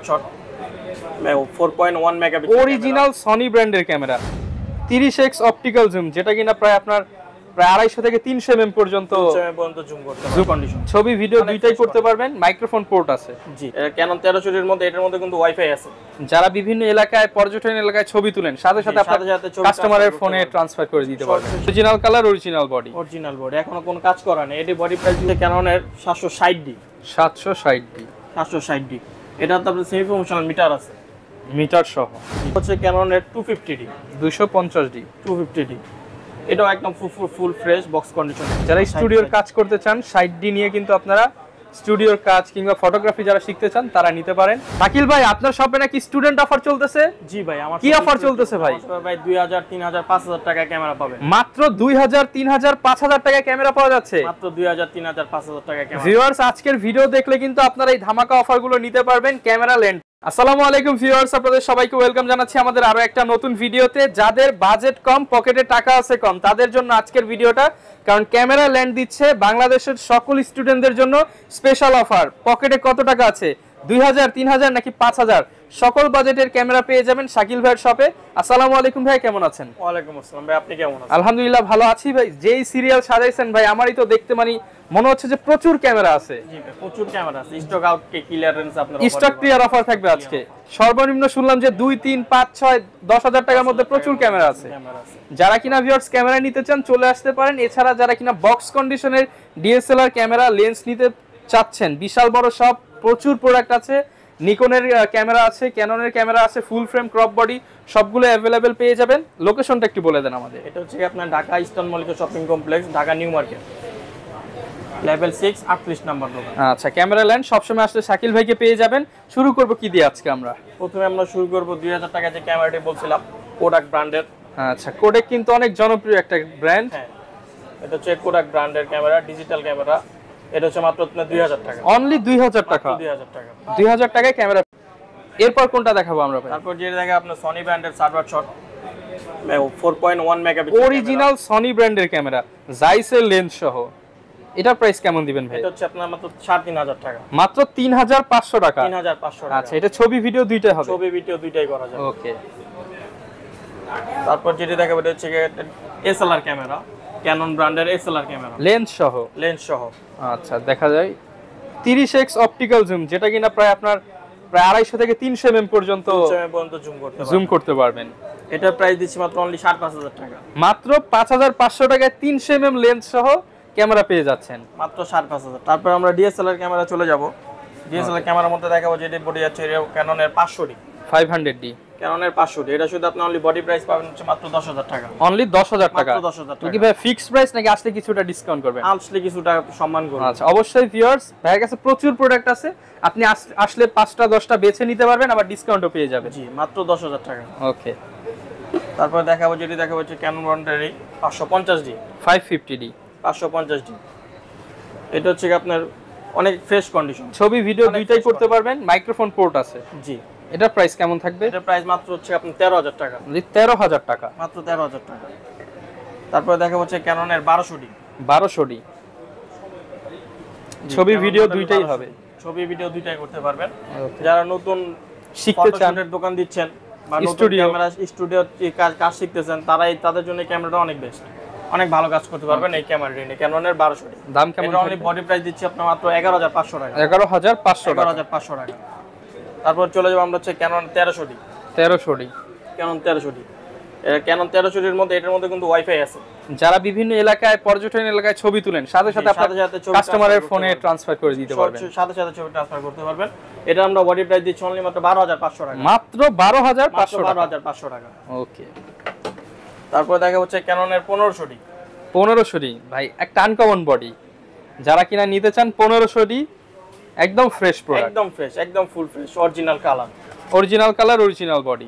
Shot 4.1 megapixel original Sony ব্র্যান্ডের camera 30x optical zoom, যেটা কিনা প্রায় 250 থেকে 300 mm পর্যন্ত জুম করতে পারবেন কন্ডিশন। ছবি ভিডিও দুইটাই করতে পারবেন। মাইক্রোফোন পোর্ট আছে। জি, Canon 1300 এর মধ্যে এটার মধ্যে কিন্তু ওয়াইফাই আছে। যারা বিভিন্ন এলাকায় পর্যটন এলাকায় ছবি তুলেন সাথে সাথে আপনার কাস্টমারের ফোনে ট্রান্সফার করে দিতে পারবেন। Original colour, original body. এখনো কোনো কাজ করা নেই। এটি বডি প্রাইস দিতে Canon-এর 760D। 760D। এটাতে আপনার সেমি প্রমোশনাল মিটার আছে, মিটার সহ। হচ্ছে Canon-এর 250D। 250D। 250D এটাও একদম ফুল ফ্রেশ বক্স কন্ডিশন। যারা স্টুডিওর কাজ করতে চান 60D নিয়ে কিন্তু আপনারা স্টুডিওর কাজ কিংবা ফটোগ্রাফি যারা শিখতে চান তারা নিতে পারেন। শাকিল ভাই, আপনার শপে নাকি স্টুডেন্ট অফার চলতেছে? জি ভাই, আমার কি অফার চলতেছে ভাই? ভাই 2000, 3000, 5000 টাকায় ক্যামেরা পাবেন। মাত্র 2000, 3000, 5000 টাকায় ক্যামেরা পাওয়া যাচ্ছে। মাত্র 2000, 3000, 5000 টাকায় ক্যামেরা। ভিউয়ার্স, আজকের ভিডিও দেখলে কিন্তু আপনারা এই ধামাকা অফারগুলো নিতে পারবেন ক্যামেরা লেন্স। আসসালামু আলাইকুম ভিউয়ার্স, আপনাদের সবাইকে ওয়েলকাম জানাচ্ছি আমাদের আরো একটা নতুন ভিডিওতে। যাদের বাজেট কম, পকেটে টাকা আছে কম, তাদের জন্য আজকের ভিডিওটা। কারণ ক্যামেরা ল্যান্ড দিচ্ছে বাংলাদেশের সকল স্টুডেন্টদের জন্য স্পেশাল অফার। পকেটে কত টাকা আছে, 2000, 3000 নাকি 5000, সকল বাজেটের ক্যামেরা পেয়ে যাবেন শাকিল ভাইয়ের শপে। আসসালামু আলাইকুম ভাই, কেমন আছেন? ওয়ালাইকুম আসসালাম ভাই, আপনি কেমন আছেন? আলহামদুলিল্লাহ ভালো আছি ভাই। যেই সিরিয়াল সাজাইছেন ভাই, আমারই তো দেখতে মনে হচ্ছে যে প্রচুর ক্যামেরা আছে। জি ভাই, প্রচুর ক্যামেরা আছে। স্টক আউট কে ক্লিয়ারেন্স আপনার স্টক ক্লিয়ার অফার থাকবে আজকে। সর্বনিম্ন শুনলাম যে 2, 3, 5, 6, 10,000 টাকার মধ্যে প্রচুর ক্যামেরা আছে। যারা কিনা ভিউয়ার্স ক্যামেরা নিতে চান চলে আসতে পারেন। এছাড়া যারা কিনা বক্স কন্ডিশনের ডিএসএলআর ক্যামেরা লেন্স নিতে চাচ্ছেন, বিশাল বড় সব প্রচুর প্রোডাক্ট আছে। নিকনের ক্যামেরা আছে, ক্যাননের ক্যামেরা আছে, ফুল ফ্রেম, ক্রপ বডি সবগুলো অ্যাভেলেবেল পেয়ে যাবেন। লোকেশনটা একটু বলে দেন আমাদের। এটা হচ্ছে আপনার Dhaka eastern Mallika shopping complex, Dhaka new market, level 6, 38 number দোকান। আচ্ছা, ক্যামেরা ল্যান্ড সবসময় আসলে শাকিল ভাইকে পেয়ে যাবেন। শুরু করব কি দিয়ে আজকে আমরা? প্রথমে আমরা শুরু করব 2000 টাকা যে ক্যামেরাটি বলছিলাম, কোডাক ব্র্যান্ডের। আচ্ছা, কোডাক কিন্তু অনেক জনপ্রিয় একটা ব্র্যান্ড। হ্যাঁ, এটা হচ্ছে কোডাক ব্র্যান্ডের ক্যামেরা, ডিজিটাল ক্যামেরা। এটা হচ্ছে মাত্র 2000 টাকা। অনলি 2000 টাকা। 2000 টাকা। 2000 টাকায় ক্যামেরা। এরপর কোনটা দেখাবো আমরা ভাই? তারপর যেটা দেখা আপনার সনি ব্র্যান্ডের server shot 4.1 megapixel original Sony ব্র্যান্ডের ক্যামেরা, জাইসের লেন্স সহ। এটার প্রাইস কেমন দিবেন ভাই? এটা হচ্ছে আপনার মাত্র 3500 টাকা। মাত্র 3500 টাকা। 3500 টাকা। আচ্ছা, এটা ছবি ভিডিও দুইটাই হবে? ছবি ভিডিও দুইটাই করা যাবে। ওকে। তারপর যেটা দেখাবো এটা হচ্ছে এসএলআর ক্যামেরা, ক্যানন ব্র্যান্ডের এসএলআর ক্যামেরা, লেন্স সহ। আচ্ছা, দেখা যায় 30x অপটিক্যাল জুম, যেটা কিনা প্রায় 250 থেকে 300 mm পর্যন্ত জুম করতে পারবেন। এটার প্রাইস দিচ্ছি মাত্র অনলি 5500 টাকা। মাত্র 5500 টাকায় 300 mm লেন্স সহ ক্যামেরা পেয়ে যাচ্ছেন, মাত্র 5500। তারপর আমরা ডিএসএলআর ক্যামেরা চলে যাব। ডিএসএলআর ক্যামেরার মধ্যে দেখাবো যেটা বডি আছে ক্যাননের 500D। 500D। ক্যাননের 500D। এটা শুধু আপনি অনলি বডি প্রাইস পাবেন হচ্ছে মাত্র 10000 টাকা। অনলি 10000 টাকা। মাত্র 10000 টাকা। কি ভাই ফিক্সড প্রাইস নাকি আসলে কিছুটা ডিসকাউন্ট করবেন? আসলে কিছুটা সম্মান করব। আচ্ছা, অবশ্যই ভিউয়ার্স, ভাইয়ের কাছে প্রচুর প্রোডাক্ট আছে। আপনি আসলে 5টা 10টা বেছে নিতে পারবেন, আবার ডিসকাউন্টও পেয়ে যাবেন। জি, মাত্র 10000 টাকা। ওকে। তারপর দেখাবো হচ্ছে ক্যানন ব্র্যান্ডের 550D। 550D। 550D। এটা হচ্ছে আপনার অনেক ফ্রেশ কন্ডিশন, ছবি ভিডিও দুইটাই করতে পারবেন। মাইক্রোফোন পোর্ট আছে। জি। এটার প্রাইস কেমন থাকবে? এটার প্রাইস মাত্র হচ্ছে আপনার 13000 টাকা। 13000 টাকা। মাত্র 13000 টাকা। তারপর দেখাবো হচ্ছে ক্যাননের 1200D। 1200D। ছবি ভিডিও দুইটাই হবে? ছবি ভিডিও দুইটাই করতে পারবেন। যারা নতুন শিখতে চান, দোকান দিচ্ছেন বা নতুন ক্যামেরা স্টুডিও কাজ শিখতেছেন, তাদের জন্য এই ক্যামেরাটা অনেক বেস্ট, অনেক ভালো কাজ করতে পারবেন এই ক্যামেরাটি নিয়ে। ক্যাননের 1200D। দাম কেমন? এটা অনলি বডি প্রাইস দিচ্ছি আপনার মাত্র 11500 টাকা। 11500 টাকা। 11500 টাকা। তারপর চলে যাব আমরা হচ্ছে Canon 1300D। 1300D। Canon 1300D। Canon 1300D এর মধ্যে এটার মধ্যে কিন্তু ওয়াইফাই আছে। যারা বিভিন্ন এলাকায় পর্যটন এলাকায় ছবি তুলেন সাথে সাথে আপনার কাস্টমারের ফোনে ট্রান্সফার করে দিতে পারবেন। সাথে সাথে ছবি ট্রান্সফার করতে পারবেন। এটা আমরা বডি প্রাইস দিচ্ছি অনলি মাত্র 12500 টাকা। মাত্র 12500 টাকা। 12500 টাকা। ওকে। তারপর দেখা হচ্ছে ক্যাননের 1500D। 1500D ভাই, একটা আনকমন বডি। যারা কিনা নিতে চান 1500D, একদম ফ্রেশ প্রোডাক্ট, একদম ফ্রেশ, একদম full fresh, original colour, original colour, original body.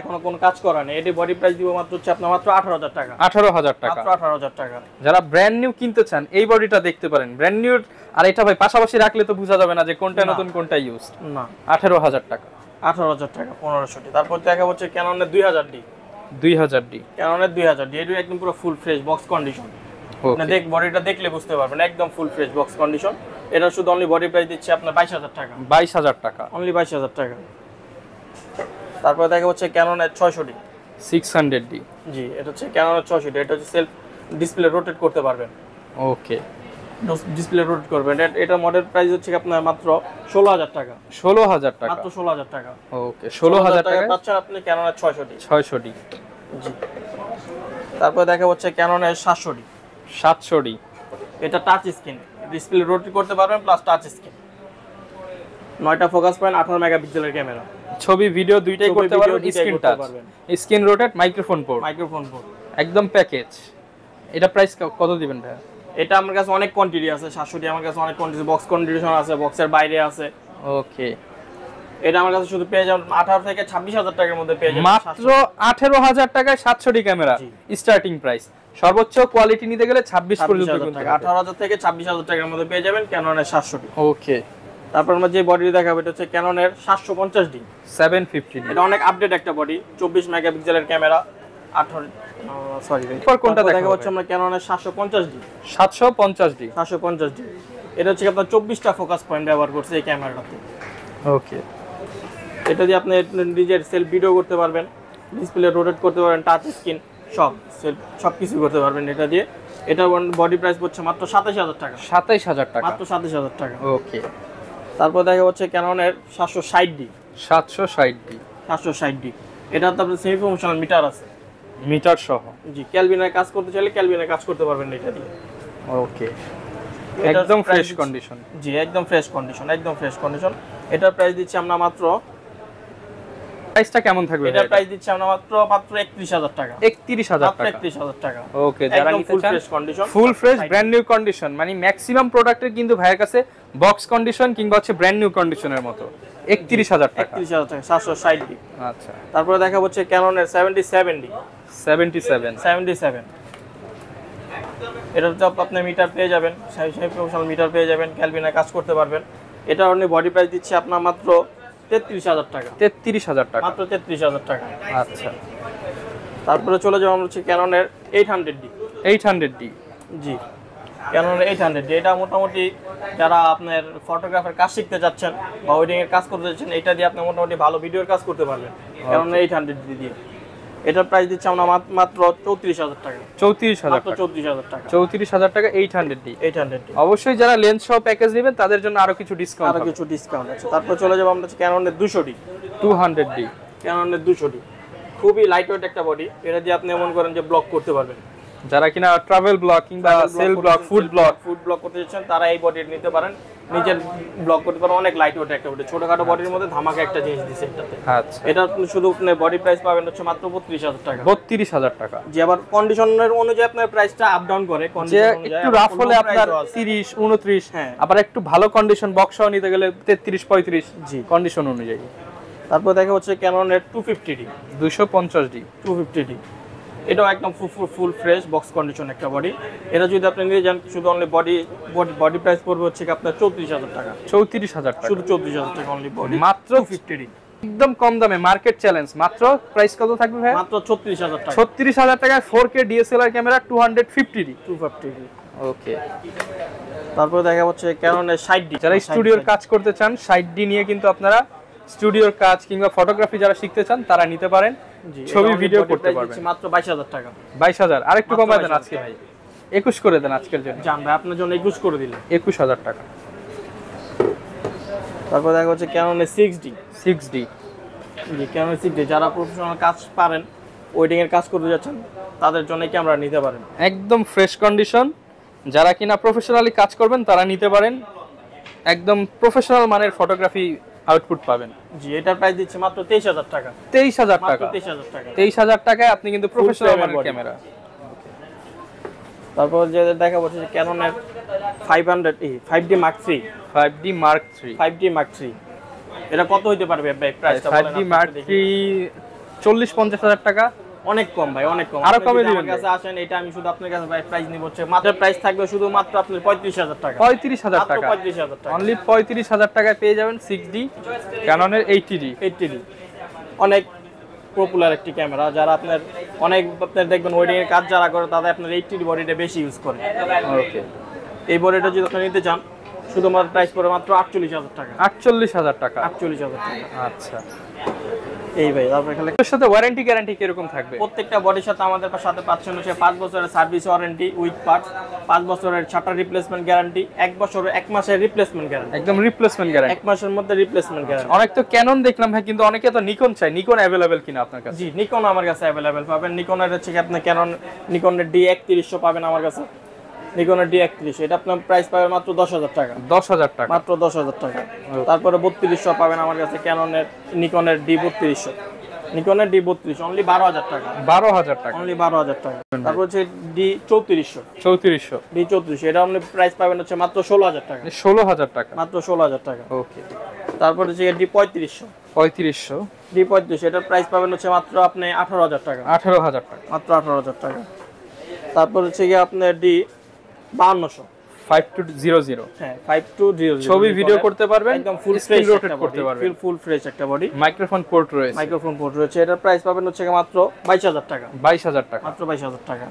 এখনো কোনো কাজ করা নেই। এটি বডি প্রাইস দিব মাত্র হচ্ছে আপনার মাত্র 18000 টাকা। 18000 টাকা। মাত্র 18000 টাকা। যারা ব্র্যান্ড নিউ কিনতে চান এই বডিটা দেখতে পারেন। ব্র্যান্ড নিউ আর এটা ভাই পাশাপাশি রাখলে তো বোঝা যাবে না যে কোনটা নতুন কোনটা ইউজ। না, 18000 টাকা। 18000 টাকা 1500D। তারপর দেখা হচ্ছে ক্যাননের 2000D। 2000D। ক্যাননের 2000D। এটি একদম পুরো ফুল ফ্রেশ বক্স কন্ডিশন। আপনি বডিটা দেখলে বুঝতে পারবেন, একদম ফুল ফ্রেশ বক্স কন্ডিশন। এটা শুধু অনলি বডি প্রাইস দিচ্ছি আপনার 22000 টাকা। 22000 টাকা, অনলি 22000 টাকা। তারপরে দেখা হচ্ছে ক্যাননের 600D 600D। জি, এটা হচ্ছে ক্যাননের 600D। এটা হচ্ছে সেলফ ডিসপ্লে রোটেট করতে পারবেন। ওকে, ডিসপ্লে রোটেট করবেন। এটা মডেল প্রাইস হচ্ছে আপনার মাত্র 16000 টাকা। 16000 টাকা, মাত্র 16000 টাকা। ওকে, 16000 টাকা পাচ্ছেন আপনি ক্যাননের 600D। 600D। জি। তারপরে দেখা হচ্ছে ক্যাননের 700D। 700D। এটা টাচ স্ক্রিন, ডিসপ্লে রোটেট করতে পারবেন প্লাস টাচ স্ক্রিন। 9টা ফোকাস পয়েন্ট, 18 মেগাপিক্সেলের ক্যামেরা। ছবি ভিডিও দুইটাই করতে পারবেন, screen touch, screen rotate, microphone port, একদম প্যাকেজ। এটা প্রাইস কত দিবেন ভাই? এটা আমার কাছে অনেক কোয়ান্টিটি আছে। 700D আমার কাছে অনেক কোয়ান্টিটি, বক্স কন্ডিশন আছে, বক্সের বাইরে আছে। ওকে, এটা আমার কাছে শুধু পেয়ে যাবেন 18 থেকে 26000 টাকার মধ্যে পেয়ে যাবেন। মাত্র 18000 টাকায় 700D ক্যামেরা স্টার্টিং প্রাইস। সর্বোচ্চ কোয়ালিটি নিতে গেলে 26 পর্যন্ত কিন্তু 18000 থেকে 26000 টাকার মধ্যে পেয়ে যাবেন ক্যাননের 700D। ওকে, তারপর আমরা যে বডি দেখাবো এটা হচ্ছে ক্যাননের 750D 750D। এটা অনেক আপডেট একটা বডি, 24 মেগাপিক্সেলের ক্যামেরা। 18 সরি ভাই, পর কোনটা দেখাবো হচ্ছে আমরা ক্যাননের 750D। 750D। এটা হচ্ছে আপনার 24টা ফোকাস পয়েন্ট ব্যবহার করছে এই ক্যামেরাটাতে। ওকে, এটা দিয়ে আপনি নিজের সেলফ ভিডিও করতে পারবেন, ডিসপ্লে রোটেট করতে পারবেন, টাচ স্ক্রিন সব কিছু করতে পারবেন এটা দিয়ে। এটা বডি প্রাইস পড়ছে মাত্র 27000 টাকা। 27000 টাকা, মাত্র 27000 টাকা। ওকে। তারপর দেখা হচ্ছে ক্যাননের 760D। 760D। এটা তো আপনার সেমি প্রমোশনাল মিটার আছে, মিটার সহ। জি, ক্যালভিনের কাজ করতে চাইলে ক্যালভিনের কাজ করতে পারবেন এটা দিয়ে। ওকে, একদম ফ্রেশ কন্ডিশন। জি, একদম ফ্রেশ কন্ডিশন। এটার প্রাইস দিচ্ছি আমরা মাত্র, প্রাইসটা কেমন থাকবে? এটার প্রাইস দিচ্ছি আমরা মাত্র 31000 টাকা। 31000 টাকা। 31000 টাকা। ওকে, যারা নিতে চান full fresh brand new condition, মানে ম্যাক্সিমাম প্রোডাক্টের কিন্তু ভাইয়ের কাছে বক্স কন্ডিশন কিংবা হচ্ছে ব্র্যান্ড নিউ কন্ডিশনের মতো। 31000 টাকা। 31000 টাকা 760D। আচ্ছা, তারপরে দেখা হচ্ছে ক্যাননের 77D। 77। এটা তো আপনি মিটার পেয়ে যাবেন, সেমি প্রফেশনাল মিটার পেয়ে যাবেন, ক্যালভিনের কাজ করতে পারবেন। এটা অনলি বডি প্রাইস দিচ্ছি আপনার মাত্র 33000 টাকা। 33000 টাকা, মাত্র 33000 টাকা। আচ্ছা। তারপরে চলে যাবো আমরা হচ্ছে ক্যাননের 800D। 800D। জি, ক্যাননের 800D। এটা মোটামুটি যারা আপনার ফটোগ্রাফার কাজ শিখতে যাচ্ছেন বা ওয়েডিং এর কাজ করতে যাচ্ছেন, এটা দিয়ে আপনি মোটামুটি ভালো ভিডিওর কাজ করতে পারবেন ক্যাননের 800D দিয়ে। এটার প্রাইস দিচ্ছি আমরা মাত্র 34000 টাকা। 34000 টাকা। 34000 টাকা। 34000 টাকা 800D। অবশ্যই যারা লেন্স সহ প্যাকেজ নেবেন তাদের জন্য আরো কিছু ডিসকাউন্ট আছে। তারপর চলে যাব আমরা ক্যাননের 200D। 200D। ক্যাননের 200D খুবই লাইট ওয়েট একটা বডি। এটা দিয়ে আপনি এমন করেন যে ব্লগ করতে পারবেন। যারা কিনা ট্রাভেল ব্লগ কিংবা সেল ব্লগ, ফুড ব্লগ করতে যাচ্ছেন তারা এই বডি নিতে পারেন, নিজের ব্লগ করতে পারেন। অনেক লাইট ওয়েট একটা বডি, ছোটখাটো বডির মধ্যে ধামাকা একটা জিনিস দিছে এটাতে। আচ্ছা, এটা শুধু আপনি বডি প্রাইস পাবেন হচ্ছে মাত্র 32000 টাকা। 32000 টাকা। যে আবার কন্ডিশনের অনুযায়ী আপনার প্রাইসটা আপ ডাউন করে। যে একটু রাফ হলে আপনার 30 29, হ্যাঁ, আবার একটু ভালো কন্ডিশন বক্স সহ নিতে গেলে 33 35। জি, কন্ডিশন অনুযায়ী। তারপর দেখা হচ্ছে ক্যাননের 250D। 250D। এটাও একদম ফুল ফ্রেশ বক্স কন্ডিশন একটা বডি। এটা যদি আপনি নিয়ে যান শুধু অনলি বডি প্রাইস পড়বে হচ্ছে আপনার 34000 টাকা। 34000 টাকা, শুধু 34000 টাকা অনলি বডি, মাত্র 250D। একদম কম দামে, মার্কেট চ্যালেঞ্জ। মাত্র প্রাইস কত থাকবে ভাই? মাত্র 36000 টাকা। 36000 টাকায় 4K DSLR ক্যামেরা 250D। ওকে। তারপর দেখা হচ্ছে ক্যাননের 60D। যারা স্টুডিওর কাজ করতে চান 60D নিয়ে কিন্তু আপনারা স্টুডিওর কাজ কিংবা ফটোগ্রাফি যারা শিখতে চান তারা নিতে পারেন, ছবি ভিডিও করতে পারবেন। মাত্র 22000 টাকা। 22000। আরেকটু কমায় দেন আজকে ভাই, 21 করে দেন আজকের জন্য। জান ভাই, আপনার জন্য 21 করে দিলাম। 21000 টাকা। তারপর দেখা হচ্ছে ক্যাননের 6D। জি, ক্যাননের 6D যারা প্রফেশনাল কাজ পারেন, ওয়েডিং এর কাজ করতে যাচ্ছেন তাদের জন্য ক্যামেরা নিতে পারেন। একদম ফ্রেশ কন্ডিশন, যারা কিনা প্রফেশনালি কাজ করবেন তারা নিতে পারেন। একদম প্রফেশনাল মানের ফটোগ্রাফি আউটপুট পাবেন। জি, এটার প্রাইস দিচ্ছি মাত্র 23000 টাকা। 23000 টাকা। 23000 টাকায় আপনি কিন্তু প্রফেশনাল মানের ক্যামেরা। তারপর যে দেখাবো হচ্ছে ক্যাননের 5D Mark III। 5D Mark III। এটা কত হইতে পারবে ভাই প্রাইসটা বলেন? 5D Mark III 40-50,000 টাকা। অনেক কম ভাই, অনেক কম। আরো কমে দিবেন। আমার কাছে আসেন, এটা আমি শুধু আপনার কাছে ভাই প্রাইস নিব হচ্ছে মাত্র প্রাইস থাকবে শুধু মাত্র আপনার 35000 টাকা। 35000 টাকা। 35000 টাকা। অনলি 35000 টাকায় পেয়ে যাবেন 6D ক্যাননের 80D। অনেক পপুলার একটি ক্যামেরা। যারা আপনার দেখবেন ওয়েডিং এর কাজ যারা করে তারা আপনার 80D বডিটা বেশি ইউজ করে। ওকে। এই বডিটা যদি আপনি নিতে চান শুধুমাত্র প্রাইস পড়বে মাত্র 48,000 টাকা। 48,000 টাকা। 48,000 টাকা। আচ্ছা, এই ভাই তারপর এখানে এর সাথে ওয়ারেন্টি গ্যারান্টি কিরকম থাকবে? প্রত্যেকটা বডির সাথে আমাদের সাথে পাচ্ছেন হচ্ছে 5 বছরের সার্ভিস ওয়ারেন্টি উইথ পার্টস, 5 বছরের শাটার রিপ্লেসমেন্ট গ্যারান্টি, 1 বছরের 1 মাসের রিপ্লেসমেন্ট গ্যারান্টি। একদম রিপ্লেসমেন্ট গ্যারান্টি 1 মাসের মধ্যে রিপ্লেসমেন্ট গ্যারান্টি। অনেক তো ক্যানন দেখলাম ভাই, কিন্তু অনেকে তো নিকন চাই। নিকন अवेलेबल কিনা আপনার কাছে? জি, নিকন আমার কাছে अवेलेबल পাবেন। নিকনের হচ্ছে কি আপনি ক্যানন নিকনের D3100 পাবেন আমার কাছে। নিকনের D3100 এটা আপনার প্রাইস পাবেন মাত্র 10,000 টাকা। 10,000 টাকা মাত্র 10,000 টাকা। তারপরে 3200 পাবেন আমার কাছে ক্যাননের নিকনের D3200। নিকনের D32 অনলি 12,000 টাকা। 12,000 টাকা অনলি 12,000 টাকা। তারপর হচ্ছে D3400। 3400 D3400 এটা অনলি প্রাইস পাবেন হচ্ছে মাত্র 16,000 টাকা। 16,000 টাকা। মাত্র 16,000 টাকা। ওকে। তারপর হচ্ছে D3500। 3500 D3500 এটার প্রাইস পাবেন হচ্ছে মাত্র আপনি 18,000 টাকা। 18,000 টাকা। মাত্র 18,000 টাকা। তারপর হচ্ছে কি আপনার D5200 5200। হ্যাঁ 5200 ছবি ভিডিও করতে পারবেন, একদম ফুল স্ক্রিন ফ্রেশ রোটেট করতে পারবেন, ফুল ফ্রেশ একটা বডি। মাইক্রোফোন পোর্ট রয়েছে, মাইক্রোফোন পোর্ট রয়েছে। এটার প্রাইস পাবেন হচ্ছে মাত্র 22,000 টাকা। 22,000 টাকা। মাত্র 22,000 টাকা।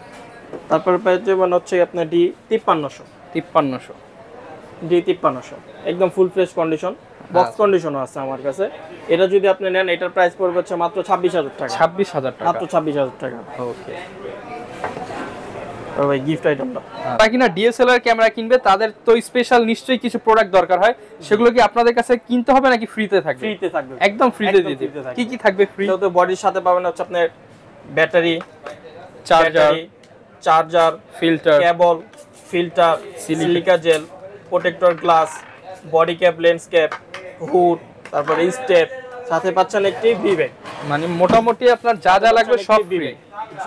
তারপর পেয়ে মানে হচ্ছে আপনার D5300। 5300 D5300 একদম ফুল ফ্রেশ কন্ডিশন, বক্স কন্ডিশনও আছে আমার কাছে। এটা যদি আপনি নেন এটার প্রাইস পড়বে হচ্ছে মাত্র 26,000 টাকা। 26,000 টাকা। মাত্র 26,000 টাকা। ওকে। তো ভাই গিফট আইটেমটা তারা কিনা ডিএসএলআর ক্যামেরা কিনবে, তাদের তো স্পেশাল নিশ্চয়ই কিছু প্রোডাক্ট দরকার হয়, সেগুলো কি আপনাদের কাছে কিনতে হবে নাকি ফ্রিতে থাকবে? ফ্রিতে থাকবে। একদম ফ্রিতে দিয়ে দিবে। কি কি থাকবে ফ্রি? তো বডির সাথে পাবেন হচ্ছে আপনার battery, charger, filter, cable, filter, silica gel, protector glass, body cap, lens cap, hood, তারপরে স্টেপ, সাথে পাচ্ছেন একটি ভি ব্যাগ। মানে মোটামুটি আপনার যা যা লাগবে সব ফ্রি।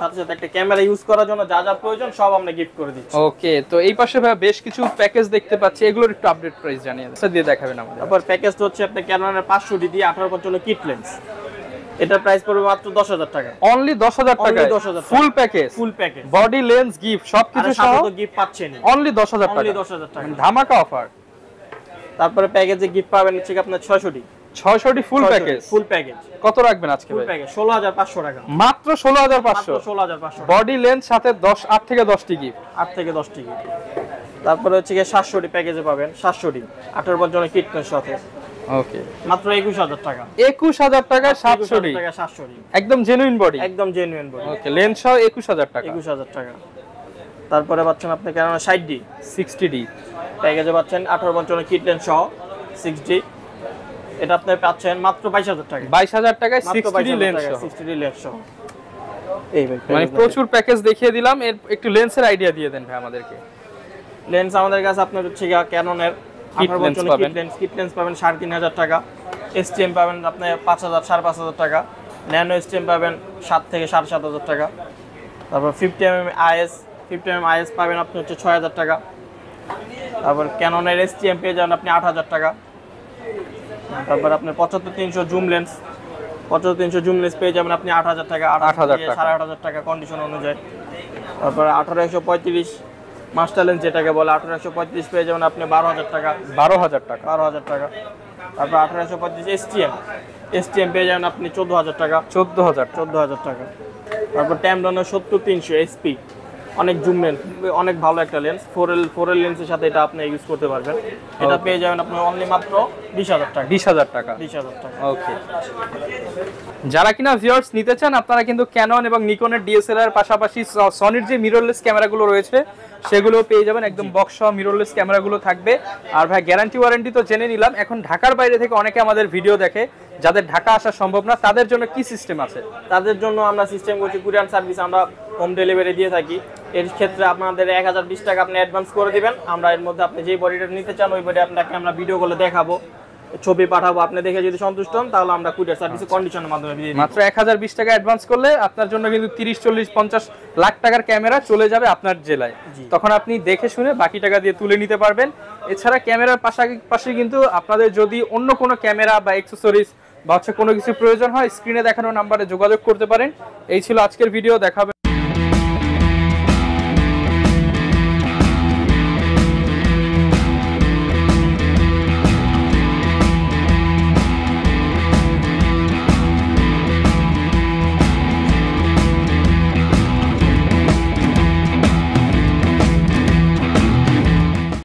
সাথে সাথে একটা ক্যামেরা ইউজ করার জন্য যা যা প্রয়োজন সব আমরা গিফট করে দিচ্ছি। ওকে। তো এই পাশে ভাই বেশ কিছু প্যাকেজ দেখতে পাচ্ছি, এগুলোর একটু আপডেট প্রাইস জানিয়ে দেন, দিয়ে দেখাবেন আমাদের। তারপর প্যাকেজটা হচ্ছে আপনার ক্যানোনের 500D দিয়ে 1855 কিট লেন্স। এটার প্রাইস পড়বে মাত্র 10,000 টাকা। অনলি 10,000 টাকা। 10,000 full package, full package, body, lens, gift সবকিছু সহ সাথে তো গিফট পাচ্ছেন অনলি 10,000 টাকা। অনলি 10,000 টাকা ধামাকা অফার। তারপরে প্যাকেজে গিফট পাবেন হচ্ছে আপনার 600D। 600D full package. Full package কত রাখবেন আজকে ফুল ভাই? প্যাকেজ 16,500 টাকা। মাত্র 16,500। 16,500 বডি, লেন্স সাথে 8 থেকে 10টি গিফট। 8 থেকে 10টি গিফট। তারপরে হচ্ছে 700D প্যাকেজে পাবেন 700D 1855 কিট লেন্স সাথে। ওকে। মাত্র 21,000 টাকা। 21,000 টাকা 700D। 700D একদম জেনুইন বডি। একদম জেনুইন বডি। ওকে। লেন্স সহ 21,000 টাকা। 21,000 টাকা। তারপরে পাচ্ছেন আপনি কেননা 60D 60D প্যাকেজে পাচ্ছেন 1855 কিট লেন্স সহ 6D। এটা আপনি পাচ্ছেন মাত্র 22,000 টাকা। 22,000 টাকায় 60D লেন্স সহ। 60D লেন্স সহ। এই ভাই মানে প্রচুর প্যাকেজ দেখিয়ে দিলাম, এর একটু লেন্সের আইডিয়া দিয়ে দেন ভাই আমাদেরকে। লেন্স আমাদের কাছে আপনার হচ্ছে ক্যাননের কিট লেন্স পাবেন 3,500 টাকা। এসটিএম পাবেন আপনি 5,000 5,500 টাকা। ন্যানো এসটিএম পাবেন 7 থেকে 7,500 টাকা। তারপর 50mm IS পাবেন আপনি হচ্ছে 6,000 টাকা। তারপর ক্যাননের এসটিএম পেয়ে যাবেন আপনি 8,000 টাকা। তারপর আপনার 75-300 জুম লেন্স পেয়ে যাবেন আপনি 8,000 টাকা। 8,000 টাকা 8,500 টাকা কন্ডিশন অনুযায়ী। তারপর 18-135 মাস্টার লেন্স যেটাকে বলে 18-135 পেয়ে যাবেন আপনি 12,000 টাকা। 12,000 টাকা। 12,000 টাকা। তারপর 18-135 এসটিএম পেয়ে যাবেন আপনি 14,000 টাকা। 14,000 টাকা। তারপর ট্যামডনের 70-300 SP অনেক জুম লেন্স, অনেক ভালো একটা লেন্স। 4L লেন্সের সাথে এটা আপনি ইউজ করতে পারবেন। এটা পেয়ে যাবেন আপনি অনলি মাত্র 20,000 টাকা। 20,000 টাকা। 20,000 টাকা। ওকে। যারা কিনা ভিউয়ার্স নিতে চান, আপনারা কিন্তু ক্যানন এবং নিকনের ডিএসএলআর পাশাপাশি সনির যে মিররলেস ক্যামেরাগুলো রয়েছে সেগুলো পেয়ে যাবেন। একদম বক্স সহ মিররলেস ক্যামেরাগুলো থাকবে। আর ভাই গ্যারান্টি ওয়ারেন্টি তো জেনে নিলাম। এখন ঢাকার বাইরে থেকে অনেকে আমাদের ভিডিও দেখে, যাদের ঢাকা আসা সম্ভব না, তাদের জন্য কি সিস্টেম আছে? তাদের জন্য আমরা সিস্টেম করছি কুরিয়ার সার্ভিস, আমরা হোম ডেলিভারি দিয়ে থাকি। এর ক্ষেত্রে আপনাদের 1020 টাকা আপনি অ্যাডভান্স করে দিবেন। আমরা এর মধ্যে আপনি যে বডিটা নিতে চান ওই বডি আপনাকে আমরা ভিডিও কলে দেখাবো, ছবি পাঠাবো। আপনি দেখে যদি সন্তুষ্ট হন তাহলে আমরা কুরিয়ার সার্ভিসে কন্ডিশনের মাধ্যমে দিয়ে দিই। মাত্র 1020 টাকা অ্যাডভান্স করলে আপনার জন্য কিন্তু 30, 40, 50 লাখ টাকার ক্যামেরা চলে যাবে আপনার জেলায়। তখন আপনি দেখে শুনে বাকি টাকা দিয়ে তুলে নিতে পারবেন। এছাড়া ক্যামেরার পাশাপাশি কিন্তু আপনাদের যদি অন্য কোনো ক্যামেরা বা অ্যাকসেসরিজ বা কোনো কিছু প্রয়োজন হয়, স্ক্রিনে দেখানো নাম্বারে যোগাযোগ করতে পারেন। এই ছিল আজকের ভিডিও। দেখাবে